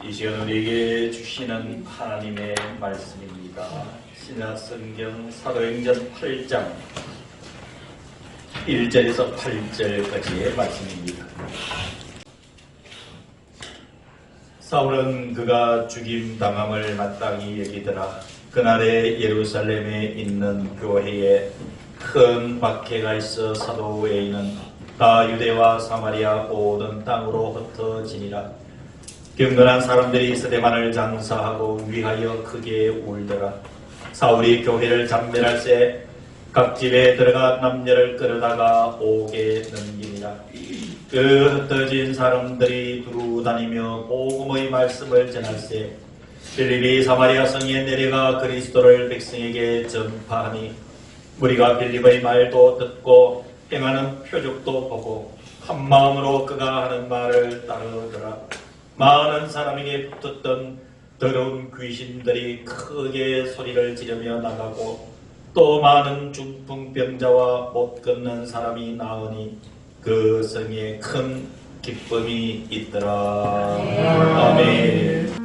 이 시간 우리에게 주시는 하나님의 말씀입니다. 신약성경 사도행전 8장 1절에서 8절까지의 말씀입니다. 사울은 그가 죽임당함을 마땅히 여기더라. 그날에 예루살렘에 있는 교회에 큰 박해가 있어 사도 외에는 다 유대와 사마리아 모든 땅으로 흩어지니라. 경건한 사람들이 스데반을 장사하고 위하여 크게 울더라. 사울이 교회를 잠멸할 새 각 집에 들어가 남녀를 끌어다가 옥에 넘기니라. 그 흩어진 사람들이 두루 다니며 복음의 말씀을 전할세 빌립이 사마리아 성에 내려가 그리스도를 백성에게 전파하니 무리가 빌립의 말도 듣고 행하는 표적도 보고 한 마음으로 그가 하는 말을 따르더라. 많은 사람에게 붙었던 더러운 귀신들이 크게 소리를 지르며 나가고 또 많은 중풍병자와 못 걷는 사람이 나으니 그 성에 큰 기쁨이 있더라. 아멘.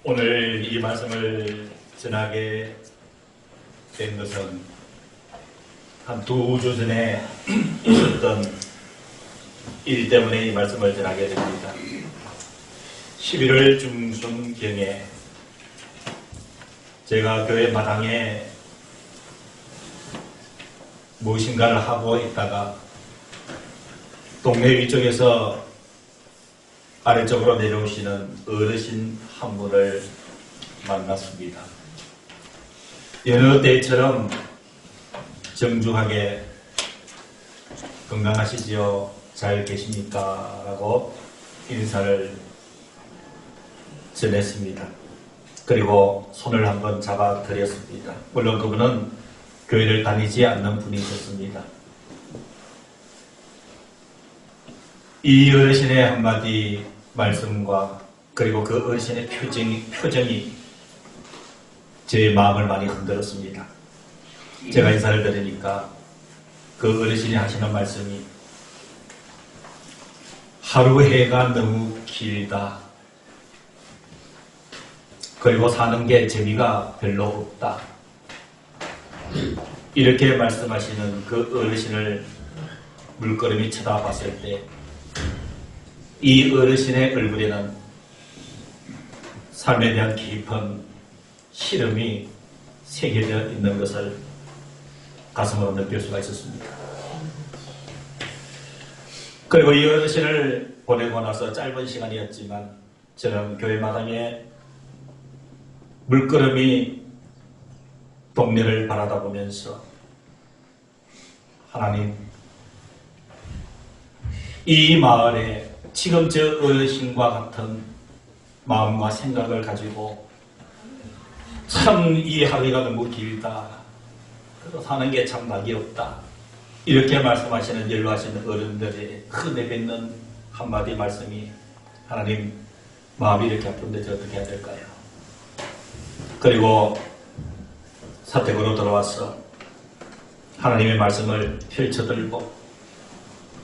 오늘 이 말씀을 전하게 된 것은 한 2주 전에 있었던 일 때문에 이 말씀을 전하게 됩니다. 11월 중순경에 제가 교회 마당에 무엇인가를 하고 있다가 동네 위쪽에서 아래쪽으로 내려오시는 어르신 한 분을 만났습니다. 여느 때처럼 정중하게 건강하시지요? 잘 계십니까? 라고 인사를 전했습니다. 그리고 손을 한번 잡아 드렸습니다. 물론 그분은 교회를 다니지 않는 분이셨습니다. 이 어르신의 한마디 말씀과 그리고 그 어르신의 표정이 제 마음을 많이 흔들었습니다. 제가 인사를 드리니까 그 어르신이 하시는 말씀이 하루 해가 너무 길다. 그리고 사는 게 재미가 별로 없다. 이렇게 말씀하시는 그 어르신을 물끄러미 쳐다봤을 때 이 어르신의 얼굴에는 삶에 대한 깊은 시름이 새겨져 있는 것을 가슴으로 느낄 수가 있었습니다. 그리고 이 어르신을 보내고 나서 짧은 시간이었지만 저는 교회 마당에 물끄러미 동네를 바라다보면서 하나님, 이 마을에 지금 저 어르신과 같은 마음과 생각을 가지고 참 이 하루가 너무 길다. 사는 게 참 낙이 없다. 이렇게 말씀하시는 연로하시는 어른들의 흔해 뵙는 한마디 말씀이 하나님, 마음이 이렇게 아픈데 저 어떻게 해야 될까요? 그리고 사택으로 들어와서 하나님의 말씀을 펼쳐들고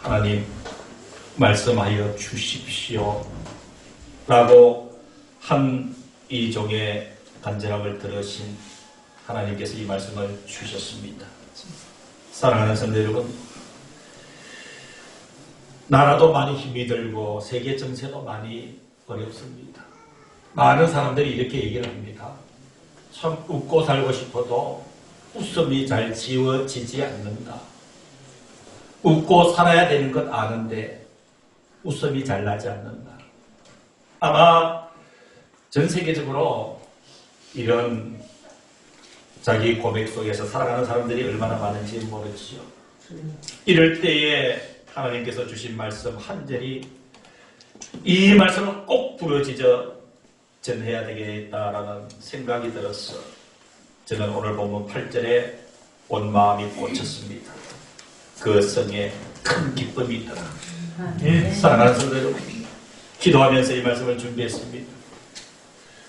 하나님 말씀하여 주십시오 라고 한 이 종의 간절함을 들으신 하나님께서 이 말씀을 주셨습니다. 사랑하는 성도 여러분, 나라도 많이 힘이 들고 세계 정세도 많이 어렵습니다. 많은 사람들이 이렇게 얘기를 합니다. 참 웃고 살고 싶어도 웃음이 잘 지워지지 않는다. 웃고 살아야 되는 것 아는데 웃음이 잘 나지 않는다. 아마 전 세계적으로 이런 자기 고백 속에서 살아가는 사람들이 얼마나 많은지 모르지요. 이럴 때에 하나님께서 주신 말씀 한 절이 이 말씀을 꼭 부러지져 전해야 되겠다라는 생각이 들었어. 저는 오늘 본문 8절에 온 마음이 꽂혔습니다. 그 성에 큰 기쁨이 있더라. 사랑하는 성도 여러분, 기도하면서 이 말씀을 준비했습니다.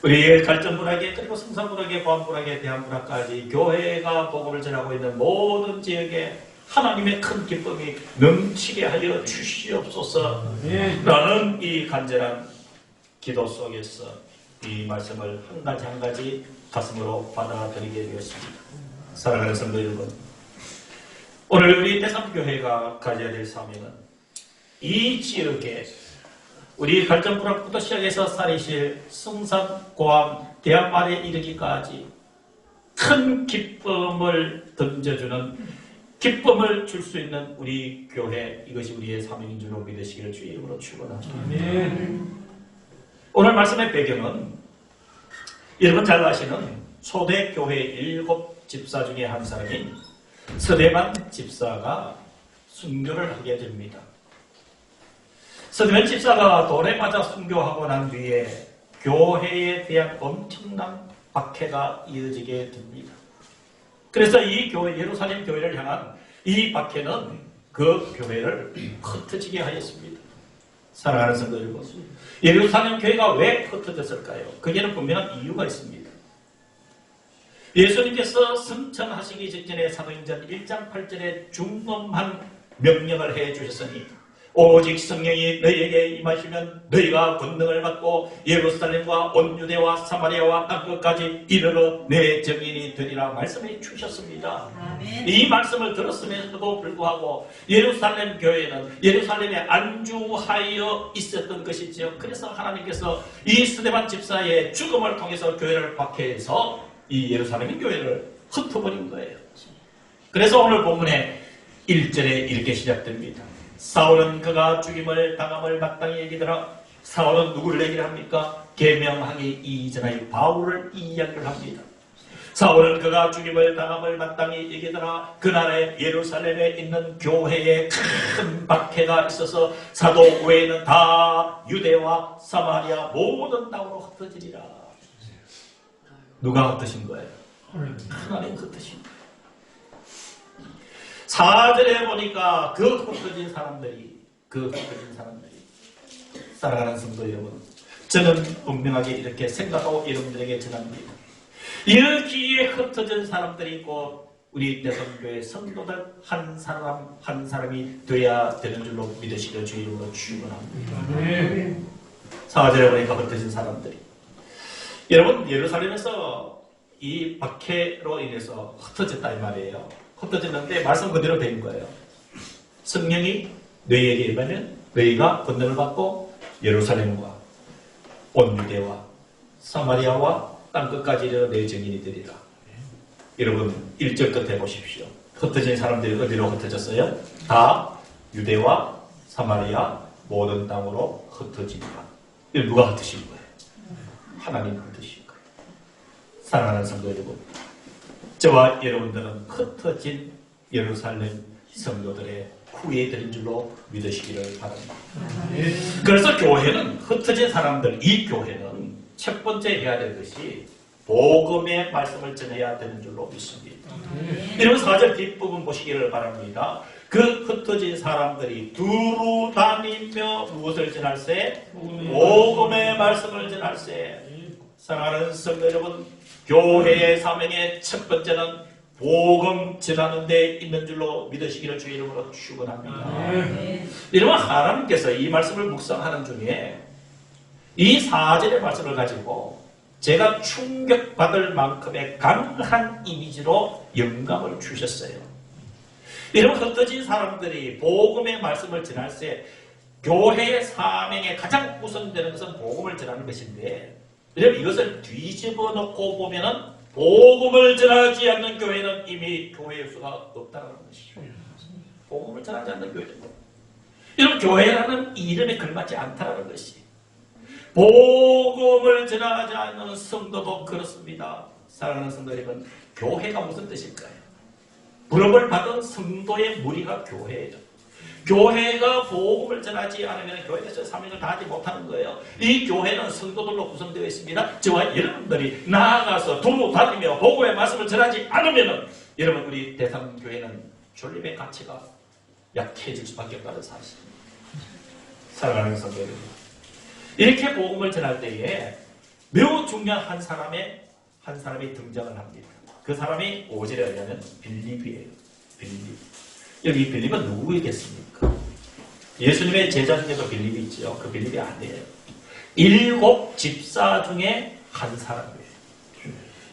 우리 갈전문학에 그리고 성산문학에 보안문학에 대한문학까지 교회가 복음을 전하고 있는 모든 지역에 하나님의 큰 기쁨이 넘치게 하여 주시옵소서 라는 이 간절한 기도 속에서 이 말씀을 한 가지 한 가지 가슴으로 받아들이게 되었습니다. 사랑하는 성도 여러분, 오늘 우리 대삼교회가 가져야 될 사명은 이 지역에 우리 갈전문학부터 시작해서 사리실, 성산, 고암, 대한말에 이르기까지 큰 기쁨을 던져주는, 기쁨을 줄 수 있는 우리 교회, 이것이 우리의 사명인 줄로 믿으시기를 주의 이름으로 축원합니다. 오늘 말씀의 배경은 여러분 잘 아시는 초대교회 7 집사 중에 한 사람인 서대만 집사가 순교를 하게 됩니다. 서대만 집사가 돌에 맞아 순교하고 난 뒤에 교회에 대한 엄청난 박해가 이어지게 됩니다. 그래서 이 교회, 예루살렘 교회를 향한 이 박해는 그 교회를 흩어지게 하였습니다. 사랑하는 성도 여러분, 예루살렘 교회가 왜 흩어졌을까요? 거기에는 분명한 이유가 있습니다. 예수님께서 승천하시기 직전에 사도행전 1장 8절에 중엄한 명령을 해주셨으니 오직 성령이 너희에게 임하시면 너희가 권능을 받고 예루살렘과 온 유대와 사마리아와 땅끝까지 이르러 내 증인이 되리라 말씀해 주셨습니다. 아멘. 이 말씀을 들었음에도 불구하고 예루살렘 교회는 예루살렘에 안주하여 있었던 것이지요. 그래서 하나님께서 이 스데반 집사의 죽음을 통해서 교회를 박해해서 이 예루살렘 교회를 흩어버린 거예요. 그래서 오늘 본문에 1절에 이렇게 시작됩니다. 사울은 그가 죽임을 당함을 마땅히 얘기더라. 사울은 누구를 얘기를 합니까? 계명하기 이전의 바울을 이야기를 합니다. 사울은 그가 죽임을 당함을 마땅히 얘기더라. 그날에 예루살렘에 있는 교회에 큰 박해가 있어서 사도 외에는 다 유대와 사마리아 모든 땅으로 흩어지리라. 누가 흩어진 거예요? 하나님 흩어진 거예요. 4절에 보니까 그 흩어진 사람들이 사랑하는 성도 여러분, 저는 분명하게 이렇게 생각하고 여러분들에게 전합니다. 여기에 흩어진 사람들이 있고 우리 대성교회 성도들 한 사람 한 사람이 돼야 되는 줄로 믿으시려 주의 이름으로 축원합니다. 4절에 보니까 흩어진 사람들이, 여러분 예루살렘에서 이 박해로 인해서 흩어졌다 이 말이에요. 흩어졌는데 말씀 그대로 된 거예요. 성령이 너희에게 임하면 너희가 권능을 받고 예루살렘과 온 유대와 사마리아와 땅끝까지 이르러 내 증인이 되리라. 여러분 1절 끝에 보십시오. 흩어진 사람들이 어디로 흩어졌어요? 다 유대와 사마리아 모든 땅으로 흩어지니라. 이거 누가 흩으신 거예요? 하나님 흩으신 거예요. 사랑하는 성도 여러분, 저와 여러분들은 흩어진 예루살렘 성도들의 후예들인 줄로 믿으시기를 바랍니다. 그래서 교회는 흩어진 사람들, 이 교회는 첫 번째 해야 될 것이 복음의 말씀을 전해야 되는 줄로 믿습니다. 이런 4절 뒷부분 보시기를 바랍니다. 그 흩어진 사람들이 두루 다니며 무엇을 전할세? 복음의 말씀을 전할세. 사랑하는 성도 여러분, 교회의 사명의 첫 번째는 복음 전하는 데 있는 줄로 믿으시기를 주의 이름으로 축원합니다. 여러분, 하나님께서 이 말씀을 묵상하는 중에 이 4절의 말씀을 가지고 제가 충격받을 만큼의 강한 이미지로 영감을 주셨어요. 여러분, 흩어진 사람들이 복음의 말씀을 전할 때 교회의 사명에 가장 우선되는 것은 복음을 전하는 것인데, 여러분 이것을 뒤집어 놓고 보면은 복음을 전하지 않는 교회는 이미 교회의 수가 없다는 것이죠. 복음을 전하지 않는 교회는 여러분 교회라는 이름에 걸맞지 않다는 것이, 복음을 전하지 않는 성도도 그렇습니다. 사랑하는 성도 여러분, 교회가 무슨 뜻일까요? 부름을 받은 성도의 무리가 교회예요. 교회가 복음을 전하지 않으면 교회에서 사명을 다하지 못하는 거예요. 이 교회는 성도들로 구성되어 있습니다. 저와 여러분들이 나아가서 두루 다니며 복음의 말씀을 전하지 않으면 여러분 우리 대상교회는 존립의 가치가 약해질 수밖에 없다는 사실입니다. 사랑하는 성도 여러분, 이렇게 복음을 전할 때에 매우 중요한 한 사람이 등장을 합니다. 그 사람이 5절에 의하면 빌립이에요. 빌립. 여기 빌립은 누구이겠습니까? 예수님의 제자 중에도 빌립이 있죠. 그 빌립이 아니에요. 7 집사 중에 한 사람이에요.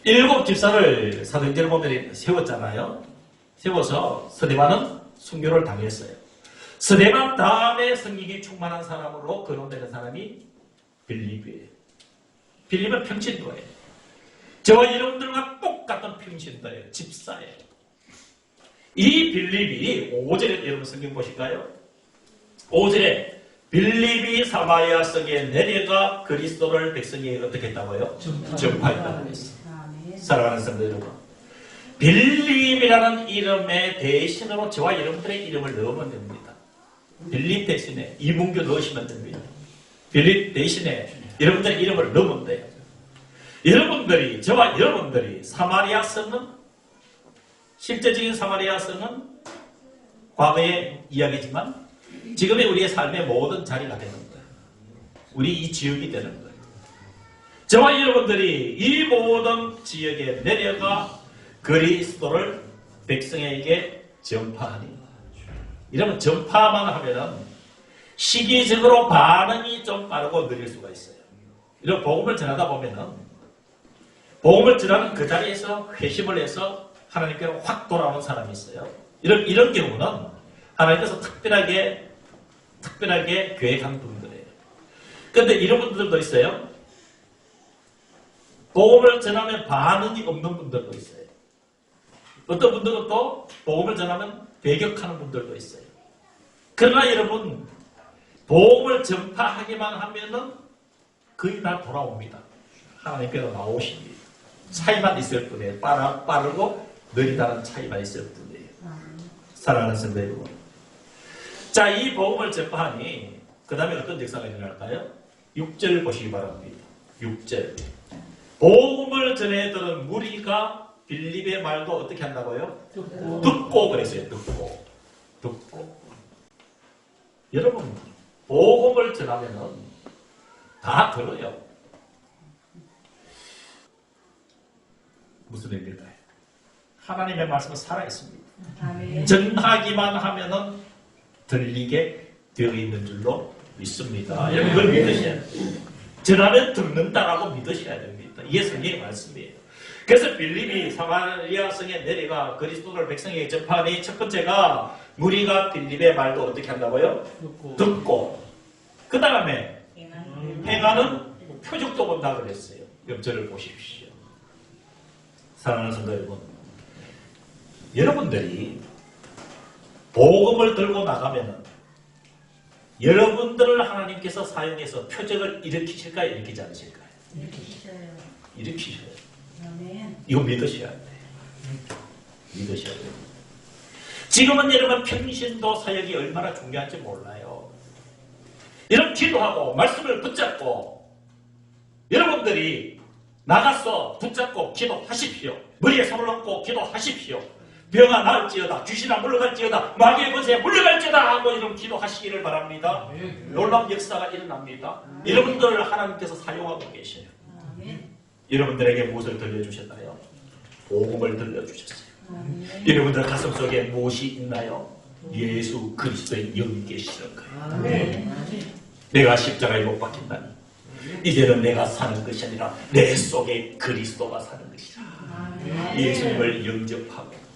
7 집사를 사도행전을 보면 세웠잖아요. 세워서 스데반은 순교를 당했어요. 스데반 다음에 성령이 충만한 사람으로 거론되는 사람이 빌립이에요. 빌립은 평신도예요. 저와 여러분들과 똑같은 평신도예요. 집사예요. 이 빌립이 5절에 여러분 성경 보실까요? 5절에 빌립이 사마리아 성에 내려가 그리스도를 백성에게 어떻게 했다고요? 전파했다고 했어요. 사랑하는 성도 여러분, 빌립이라는 이름의 대신으로 저와 여러분들의 이름을 넣으면 됩니다. 빌립 대신에 이문규 넣으시면 됩니다. 빌립 대신에 여러분들의 이름을 넣으면 돼요. 여러분들이, 저와 여러분들이 사마리아 성은, 실제적인 사마리아 성은 과거의 이야기지만 지금의 우리의 삶의 모든 자리가 되는 거예요. 우리 이 지역이 되는 거예요. 저와 여러분들이 이 모든 지역에 내려가 그리스도를 백성에게 전파하니, 이러면 전파만 하면은 시기적으로 반응이 좀 빠르고 느릴 수가 있어요. 이런 복음을 전하다 보면은 복음을 전하는 그 자리에서 회심을 해서 하나님께로 확 돌아오는 사람이 있어요. 이런 경우는 하나님께서 특별하게 계획한 분들이에요. 그런데 이런 분들도 있어요. 복음을 전하면 반응이 없는 분들도 있어요. 어떤 분들은 또 복음을 전하면 배격하는 분들도 있어요. 그러나 여러분, 복음을 전파하기만 하면은 거의 다 돌아옵니다. 하나님께로 나오십니다. 차이만 있을 뿐이에요. 빠르고 느리다는 차이만 있을 뿐이에요. 사랑하는 성도 여러분, 자, 이 복음을 전파하니 그 다음에 어떤 역사가 일어날까요? 6절 보시기 바랍니다. 6절, 복음을 전해 들은 무리가 빌립의 말도 어떻게 한다고요? 듣고 그랬어요. 듣고. 여러분, 복음을 전하면은 다 들어요. 무슨 의미일까요? 하나님의 말씀은 살아있습니다. 아멘. 전하기만 하면은 들리게 되어 있는 줄로 믿습니다. 여러분 이걸 믿으셔야 돼요. 전하면 듣는다라고 믿으셔야 됩니다. 이게 성경의 말씀이에요. 그래서 빌립이 사마리아 성에 내려가 그리스도를 백성에게 전파하니 첫 번째가 무리가 빌립의 말도 어떻게 한다고요? 듣고 그 다음에 행하는 표적도 본다 그랬어요. 옆절을 보십시오. 사랑하는 성도 여러분, 여러분들이 복음을 들고 나가면 여러분들을 하나님께서 사용해서 표적을 일으키실까요? 일으키지 않으실까요? 일으키셔요. 아멘. 이거 믿으셔야 돼요. 믿으셔야 돼요. 지금은 여러분 평신도 사역이 얼마나 중요한지 몰라요. 여러분 기도하고 말씀을 붙잡고 여러분들이 나가서 붙잡고 기도하십시오. 머리에 손을 얹고 기도하십시오. 병아 나을지어다, 귀신아 물러갈지어다, 마귀의 권세에 물러갈지어다 하고 이런 기도하시기를 바랍니다. 놀라운 역사가 일어납니다. 여러분들을 하나님께서 사용하고 계셔요. 여러분들에게 무엇을 들려주셨나요? 복음을 들려주셨어요. 여러분들 가슴속에 무엇이 있나요? 예수 그리스도의 영이 계시는 거예요. 내가 십자가에 못 박힌다니 이제는 내가 사는 것이 아니라 내 속에 그리스도가 사는 것이라. 예수님을 영접하고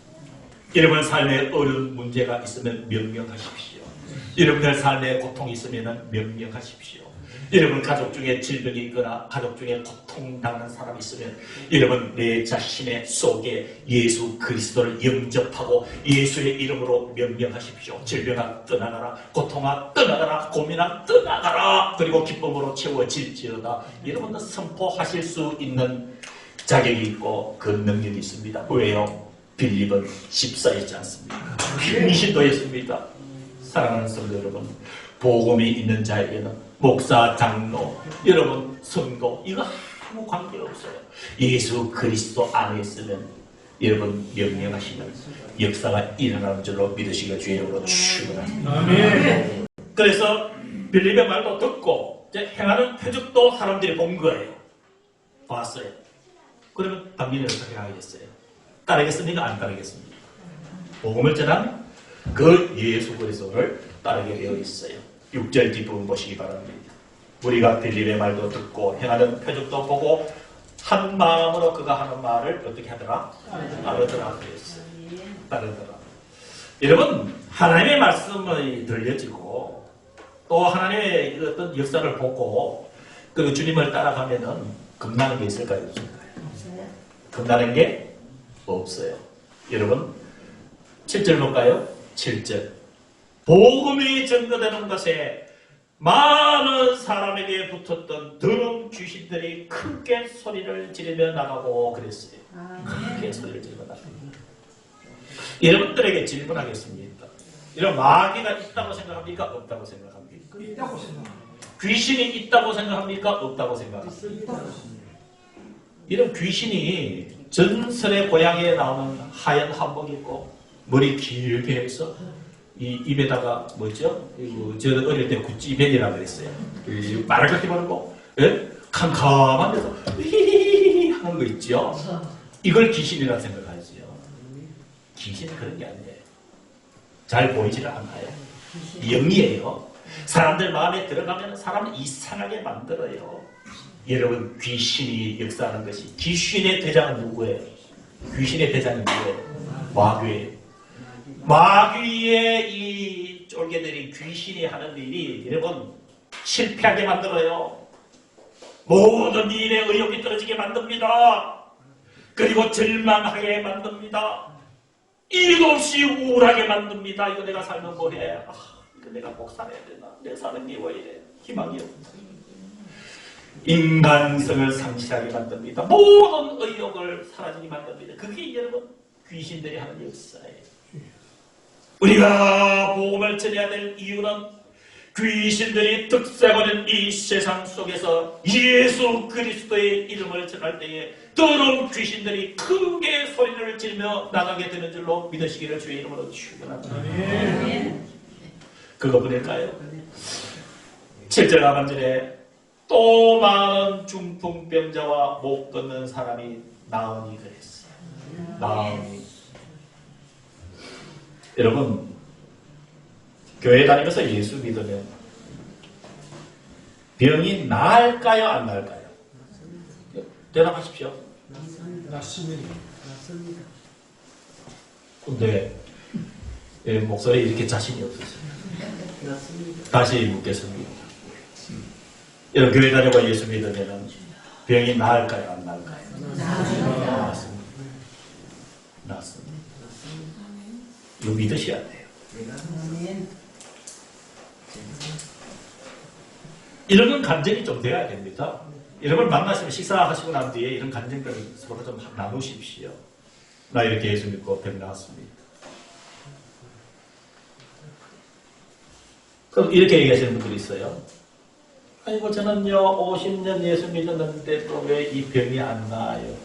여러분 삶에 어려운 문제가 있으면 명령하십시오. 여러분들 삶에 고통이 있으면 명령하십시오. 여러분 가족 중에 질병이 있거나 가족 중에 고통당하는 사람이 있으면 여러분 내 자신의 속에 예수 그리스도를 영접하고 예수의 이름으로 명령하십시오. 질병아 떠나가라, 고통아 떠나가라, 고민아 떠나가라, 그리고 기쁨으로 채워질지어다. 여러분들 선포하실 수 있는 자격이 있고 그 능력이 있습니다. 왜요? 빌립은 집사였지 않습니까? 평신도였습니다. 사랑하는 성도 여러분, 복음이 있는 자에게는 목사, 장로, 여러분 성도 이거 아무 관계없어요. 예수 그리스도 안에 있으면 여러분 명령하시면 역사가 일어나는 줄로 믿으시기를 주의 이름으로 축원합니다. 그래서 빌립의 말도 듣고 이제 행하는 표적도 사람들이 본 거예요. 봤어요. 그러면 당연히 어떻게 하겠어요? 따르겠습니까? 안 따르겠습니까? 복음을 전한 그 예수 그리스도를 따르게 되어 있어요. 6절 뒷부분 보시기 바랍니다. 우리가 빌립의 말도 듣고 행하는 표적도 보고 한 마음으로 그가 하는 말을 어떻게 하더라? 따르더라 그랬어요. 따르더라. 여러분 하나님의 말씀이 들려지고 또 하나님의 어떤 역사를 보고 그 주님을 따라가면은 겁나는 게 있을까요? 없을까요? 겁나는 게 없어요. 여러분 7절 볼까요? 7절 복음이 전거되는 것에 많은 사람에게 붙었던 더러운 귀신들이 크게 소리를 지르며 나가고 그랬어요. 크게 소리를 지르며 나갑니다. 여러분들에게 질문하겠습니다. 이런 마귀가 있다고 생각합니까? 없다고 생각합니까? 있다고 생각합니다. 귀신이 있다고 생각합니까? 없다고 생각합니까? 이런 귀신이 전설의 고향에 나오는 하얀 한복 입고 머리 길게 해서 이 입에다가 뭐죠? 저는 어릴 때 구찌벤이라고 그랬어요. 말을 그렇게 바르고 캄캄한 데서 히히히히 하는 거 있죠? 이걸 귀신이라 생각하지요. 귀신은 그런 게 아니에요. 잘 보이지를 않아요. 영이에요. 사람들 마음에 들어가면 사람을 이상하게 만들어요. 여러분 귀신이 역사하는 것이 귀신의 대장은 누구예요? 귀신의 대장은 누구예요? 마귀예요. 마귀의 이 쫄개들이 귀신이 하는 일이 여러분 실패하게 만들어요. 모든 일에 의욕이 떨어지게 만듭니다. 그리고 절망하게 만듭니다. 이유도 없이 우울하게 만듭니다. 이거 내가 살면 뭐해? 이거 내가 꼭 살아야 되나? 내 사는 게 왜 이래? 희망이 없어. 인간성을 상실하게 만듭니다. 모든 의욕을 사라지게 만듭니다. 그게 여러분 귀신들이 하는 역사예요. 우리가 복음을 전해야 될 이유는 귀신들이 득세하는 이 세상 속에서 예수 그리스도의 이름을 전할 때에 더러운 귀신들이 크게 소리를 지르며 나가게 되는 줄로 믿으시기를 주의 이름으로 축원합니다. 그것뿐일까요? 7절 하반절에 또 많은 중풍병자와 못 걷는 사람이 나으니 그랬어요. 나으니 여러분, 교회 다니면서 예수 믿으면 병이 나을까요, 안 나을까요? 대답하십시오. 낫습니다. 근데 목소리에 이렇게 자신이 없으세요. 다시 묻겠습니다. 여러분, 교회 다니고 예수 믿으면 병이 나을까요, 안 나을까요? 나았습니다. 나았습니다. 이거 믿으셔야 돼요. 아멘. 이런 감정이 좀 돼야 됩니다. 여러분 만나시면 식사하시고 난 뒤에 이런 감정들을 서로 좀 나누십시오. 나 이렇게 예수 믿고 병 나았습니다. 그럼 이렇게 얘기하시는 분들이 있어요. 아이고 저는요 50년 예수 믿었는데 또 왜 이 병이 안 나아요?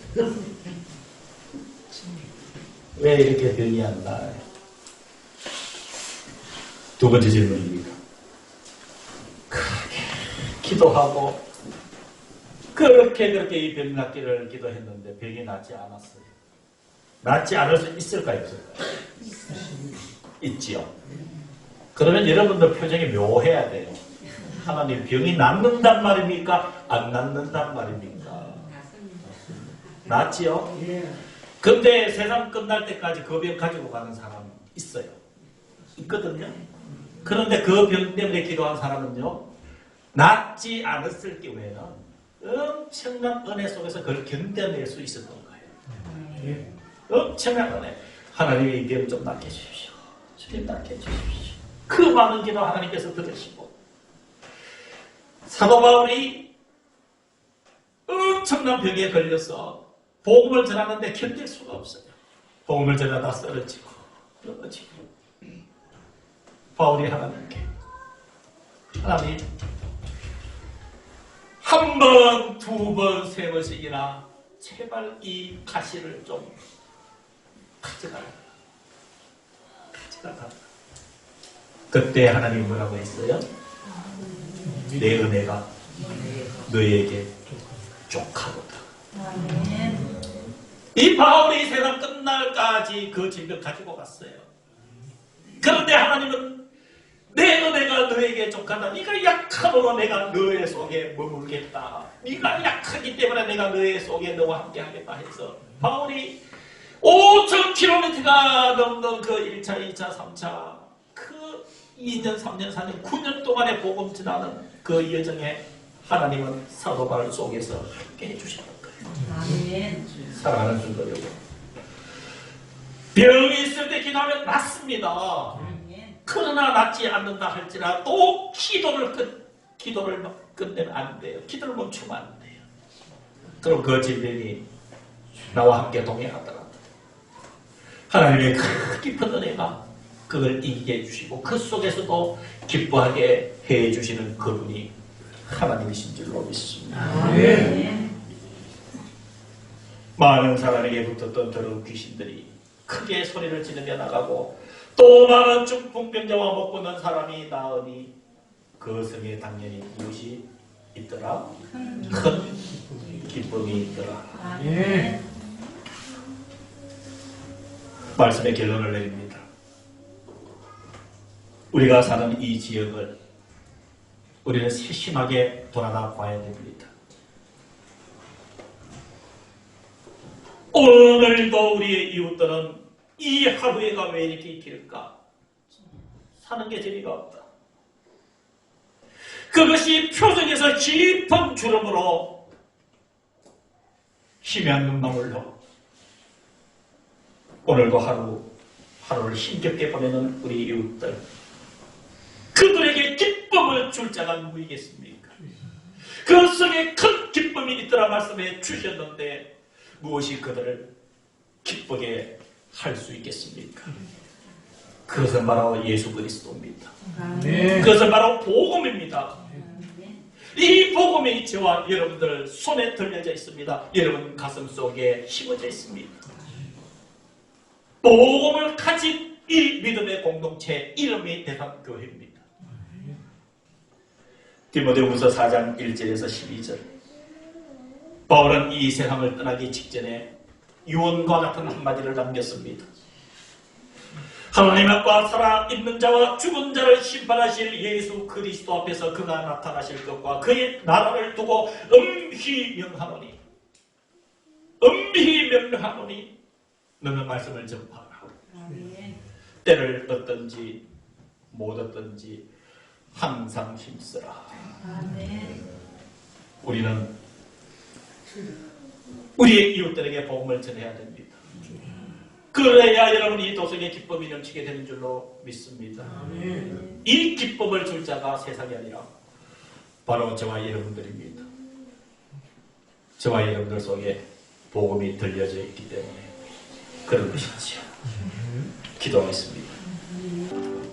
왜 이렇게 병이 안 나아요? 두 번째 질문입니다. 크게 기도하고 그렇게 이 병 낫기를 기도했는데 병이 낫지 않았어요. 낫지 않을 수 있을까요? 없을까요? 있지요. 그러면 여러분들 표정이 묘해야 돼요. 하나님 병이 낫는단 말입니까? 안 낫는단 말입니까? 낫지요? 근데 세상 끝날 때까지 그 병 가지고 가는 사람 있어요. 있거든요. 그런데 그 병 때문에 기도한 사람은요, 낫지 않았을 경우에는 엄청난 은혜 속에서 그걸 견뎌낼 수 있었던 거예요. 엄청난 은혜. 하나님의 이 병 좀 낫게 해주십시오. 주님 낫게 해주십시오. 그 많은 기도 하나님께서 들으시고, 사도 바울이 엄청난 병에 걸려서 복음을 전하는데 견딜 수가 없어요. 복음을 전하다 쓰러지고 넘어지고. 바울이 하나님께, 하나님 한 번, 두 번, 세 번씩이나 제발 이 가시를 좀 가져가라. 그때 하나님이 뭐라고 했어요? 내 은혜가 너에게 족하도다. 아멘. 이 바울이 세상 끝날까지 그 질병 가지고 갔어요. 그런데 하나님은 내 은혜가 너에게 족하다. 네가 약함으로 내가 너의 속에 머물겠다. 네가 약하기 때문에 내가 너의 속에 너와 함께 하겠다 해서 바울이 5,000km가 넘는 그 1차, 2차, 3차 그 2년, 3년, 4년, 9년 동안의 복음 전하는 그 여정에 하나님은 사도 바울 속에서 함께 해주셨던 거예요. 아멘. 사랑하는 성도 여러분, 병이 있을 때 기도하면 낫습니다. 아멘. 그러나 낫지 않는다 할지라도 기도를 끝내면 안 돼요. 기도를 멈추면 안 돼요. 그럼 그 질병이 나와 함께 동행하더라도 하나님의 그 깊은 은혜가 그걸 이기게 해주시고 그 속에서도 기뻐하게 해주시는 그분이 하나님이신 줄로 믿습니다. 아멘. 많은 사람에게 붙었던 더러운 귀신들이 크게 소리를 지르며 나가고 또 많은 중풍병자와 먹고는 사람이 나으니 그 성에 당연히 이웃이 있더라. 큰 기쁨이 있더라. 아멘. 말씀의 결론을 내립니다. 우리가 사는 이 지역을 우리는 세심하게 돌아다 봐야 됩니다. 오늘도 우리의 이웃들은 이 하루에가 왜 이렇게 길까? 사는 게 재미가 없다. 그것이 표정에서 깊은 주름으로 희미한 눈망울로 오늘도 하루를 힘겹게 보내는 우리 이웃들, 그들에게 기쁨을 줄 자가 누구이겠습니까? 그 속에 큰 기쁨이 있더라 말씀해 주셨는데 무엇이 그들을 기쁘게 할 수 있겠습니까? 그것은 바로 예수 그리스도입니다. 아멘. 그것은 바로 복음입니다. 아멘. 이 복음이 저와 여러분들 손에 들려져 있습니다. 여러분 가슴 속에 심어져 있습니다. 복음을 가진 이 믿음의 공동체 이름이 대상교회입니다. 디모데후서 4장 1절에서 12절. 바울은 이 세상을 떠나기 직전에 유언과 같은 한마디를 남겼습니다. 하나님 앞과 살아있는 자와 죽은 자를 심판하실 예수 그리스도 앞에서 그가 나타나실 것과 그의 나라를 두고 엄히 명하노니 엄히 명하노니 너는 말씀을 전파하라. 아멘. 때를 얻든지 못 얻든지 항상 힘쓰라. 아멘. 우리는 우리의 이웃들에게 복음을 전해야 됩니다. 그래야 여러분이 도성의 기쁨이 넘치게 되는 줄로 믿습니다. 이 기쁨을 줄 자가 세상이 아니라 바로 저와 여러분들입니다. 저와 여러분들 속에 복음이 들려져 있기 때문에 그런 것이지요. 기도하겠습니다.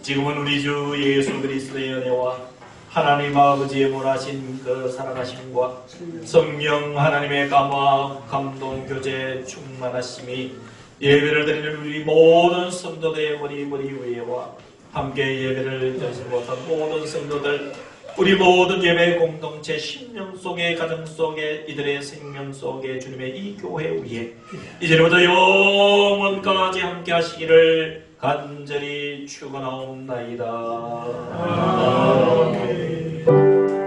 지금은 우리 주 예수 그리스도의 은혜와 하나님 아버지의 몰하신 그 살아가심과 성령 하나님의 감화 감동 교제 충만하심이 예배를 드리는 우리 모든 성도들의 머리 위에와 함께 예배를 드리지 못한 모든 성도들 우리 모든 예배 공동체 심령 속에 가정 속에 이들의 생명 속에 주님의 이 교회 위에 이제부터 영원까지 함께 하시기를 간절히 축원하옵나이다. 아멘.